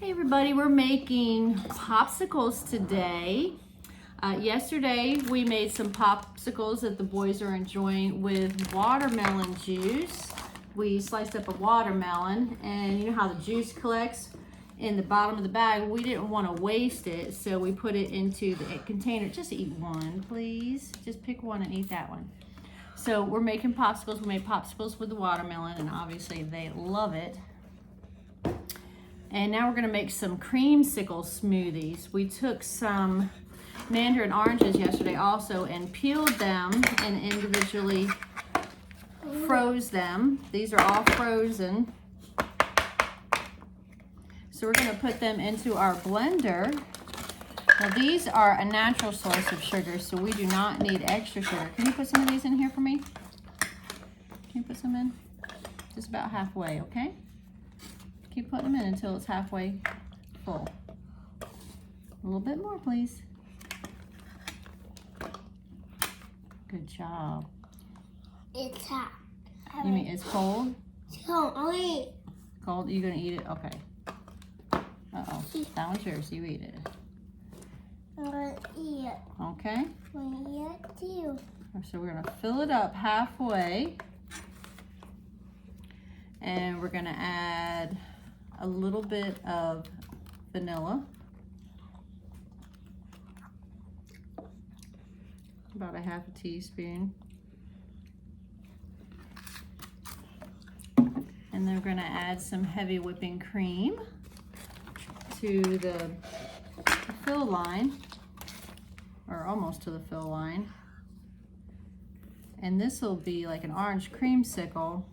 Hey everybody, we're making popsicles today. Yesterday we made some popsicles that the boys are enjoying with watermelon juice. We sliced up a watermelon, and you know how the juice collects in the bottom of the bag. We didn't want to waste it, so we put it into the container. Just eat one, please. Just pick one and eat that one. So we're making popsicles. We made popsicles with the watermelon, and obviously they love it. And now we're gonna make some creamsicle smoothies. We took some mandarin oranges yesterday also and peeled them and individually froze them. These are all frozen. So we're gonna put them into our blender. Now these are a natural source of sugar, so we do not need extra sugar. Can you put some of these in here for me? Can you put some in? Just about halfway, okay? Keep putting them in until it's halfway full. A little bit more, please. Good job. It's hot. You mean it's cold? It's cold. I'll eat. Cold? You gonna eat it? Okay. Uh-oh. That one's yours. You eat it. I'm gonna eat it. Okay. I'm gonna eat it too. So we're gonna fill it up halfway. And we're gonna add a little bit of vanilla, about a half a teaspoon, and then we're going to add some heavy whipping cream to the fill line, or almost to the fill line, and this will be like an orange creamsicle.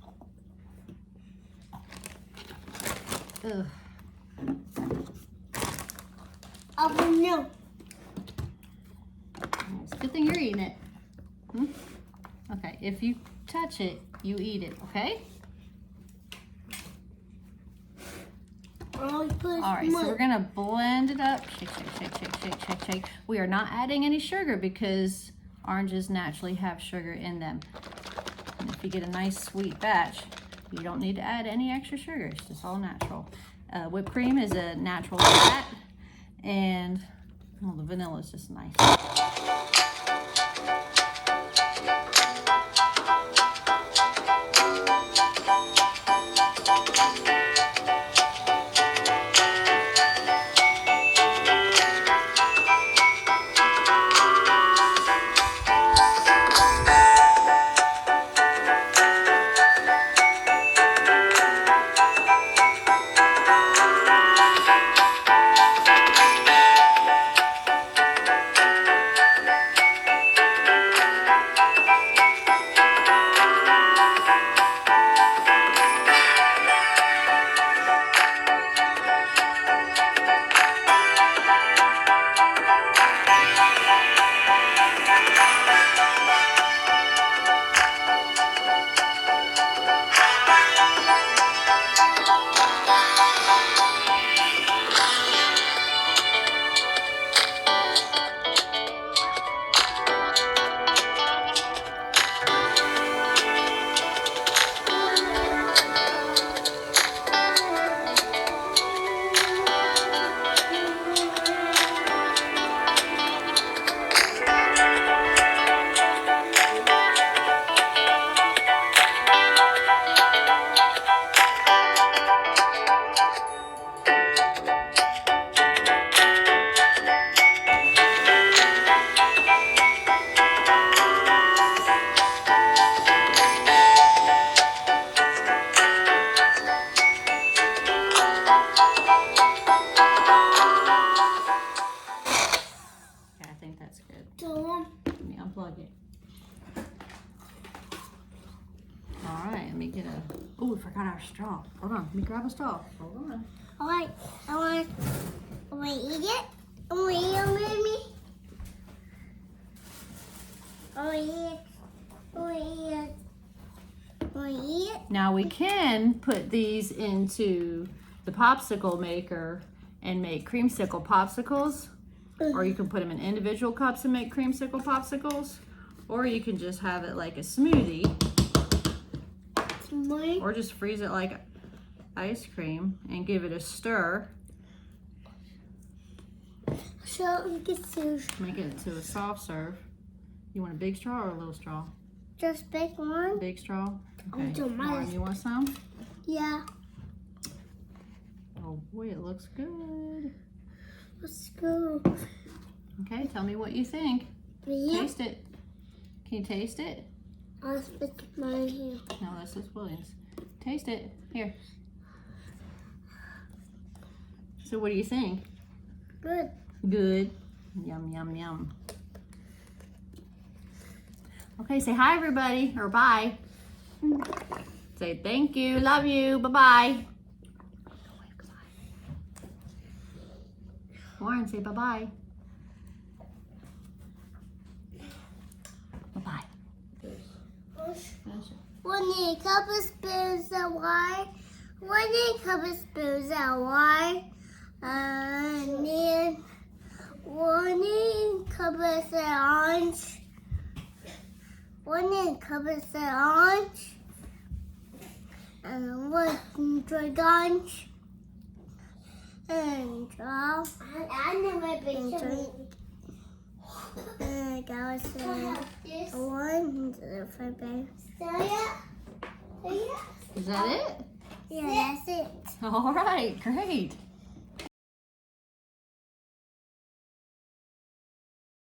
Ugh. Oh no. It's a good thing you're eating it. Okay, if you touch it, you eat it, okay? All right, so we're gonna blend it up. Shake, shake, shake, shake, shake, shake, shake. We are not adding any sugar because oranges naturally have sugar in them. And if you get a nice sweet batch, you don't need to add any extra sugar. It's just all natural. Whipped cream is a natural fat, and well, the vanilla is just nice. Let me unplug it. All right, let me get a, oh, we forgot our straw. Hold on, let me grab a straw. Hold on. All right, I want to eat it. I want to eat it with me. I want to eat it. I want to eat it. I want to eat it. Now we can put these into the popsicle maker and make creamsicle popsicles. Or you can put them in individual cups and make creamsicle popsicles. Or you can just have it like a smoothie. Or just freeze it like ice cream and give it a stir So we can choose Make it to a soft serve. You want a big straw or a little straw? just big one. Big straw? Okay. do mine. Lauren, you want some? Yeah. Oh boy, it looks good. Let's go. Okay, tell me what you think. Yeah. Taste it. Can you taste it? I'll stick mine here. No, that's just Williams. Taste it. Here. So what do you think? Good. Good. Yum, yum, yum. Okay, say hi everybody, or bye. Say thank you, love you, bye-bye. Lauren, say bye-bye. Bye-bye. One need a couple spoons of water. One need a couple spoons of water. And then one need a couple of orange. One need a couple of orange. And one drink orange. And draw. I never been drink. And I was one for baby. Is that it? Yeah, that's it. All right, great.